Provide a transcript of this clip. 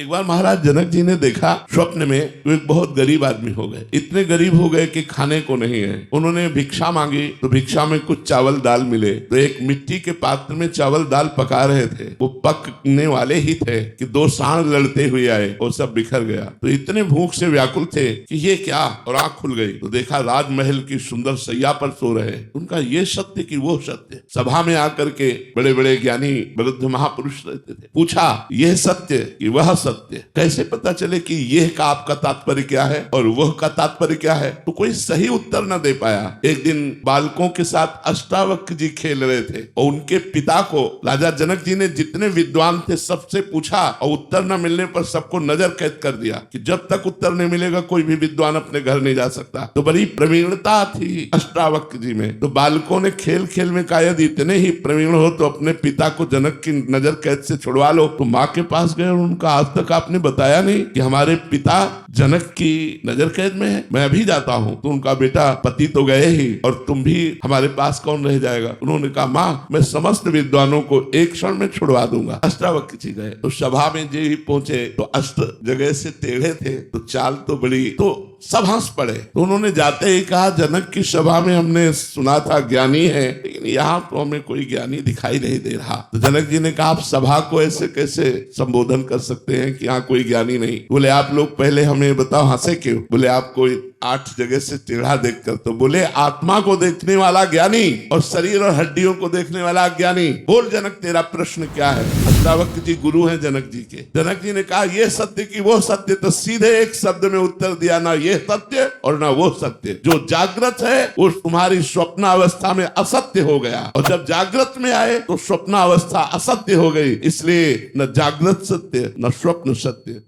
एक बार महाराज जनक जी ने देखा स्वप्न में वो एक बहुत गरीब आदमी हो गए। इतने गरीब हो गए कि खाने को नहीं है। उन्होंने भिक्षा मांगी तो भिक्षा में कुछ चावल दाल मिले। तो एक मिट्टी के पात्र में चावल दाल पका रहे थे, वो पकने वाले ही थे कि दो सांड लड़ते हुए आए और सब बिखर गया। तो इतने भूख से व्याकुल थे कि ये क्या, और आंख खुल गई तो देखा राजमहल की सुंदर सैया पर सो रहे। उनका ये सत्य कि वो सत्य। सभा में आकर के बड़े बड़े ज्ञानी वृद्ध महापुरुष रहते थे। पूछा यह सत्य कि वह सत्य, कैसे पता चले कि यह का आपका तात्पर्य क्या है और वह का तात्पर्य क्या है? तो कोई सही उत्तर न दे पाया। एक दिन बालकों के साथ अष्टावक्र जी खेल रहे थे और उनके पिता को राजा जनक जी ने जितने विद्वान थे सबसे पूछा और उत्तर न मिलने पर सबको नजर कैद कर दिया कि जब तक उत्तर नहीं मिलेगा कोई भी विद्वान अपने घर नहीं जा सकता। तो बड़ी प्रवीणता थी अष्टावक्र जी में। तो बालकों ने खेल खेल में कहा यदि इतने ही प्रवीण हो तो अपने पिता को जनक की नजर कैद से छुड़वा लो। तो माँ के पास गए और उनका आज तक आपने बताया नहीं कि हमारे पिता जनक की नजर कैद में है, मैं अभी जाता हूँ। तो उनका बेटा पति तो गए ही और तुम भी हमारे पास कौन रह जाएगा? उन्होंने कहा माँ मैं समस्त विद्वानों को एक क्षण में छुड़वा दूंगा। अष्टावक्र जी गए तो सभा में जो ही पहुंचे तो अष्ट जगह से टेढ़े थे तो चाल तो बड़ी, तो सब हंस पड़े। तो उन्होंने जाते ही कहा जनक की सभा में हमने सुना था ज्ञानी है, लेकिन यहाँ तो हमें कोई ज्ञानी दिखाई नहीं दे रहा। तो जनक जी ने कहा आप सभा को ऐसे कैसे संबोधन कर सकते हैं कि यहाँ कोई ज्ञानी नहीं? बोले आप लोग पहले हमें बताओ हंसे क्यों? बोले आपको 8 जगह से टेढ़ा देखकर। तो बोले आत्मा को देखने वाला ज्ञानी और शरीर और हड्डियों को देखने वाला ज्ञानी। बोल जनक तेरा प्रश्न क्या है? अष्टावक्र जी गुरु हैं जनक जी के। जनक जी ने कहा ये सत्य कि वो सत्य? तो सीधे एक शब्द में उत्तर दिया, ना ये सत्य और ना वो सत्य। जो जागृत है वो तुम्हारी स्वप्न अवस्था में असत्य हो गया और जब जागृत में आए तो स्वप्न अवस्था असत्य हो गई। इसलिए न जागृत सत्य न स्वप्न सत्य।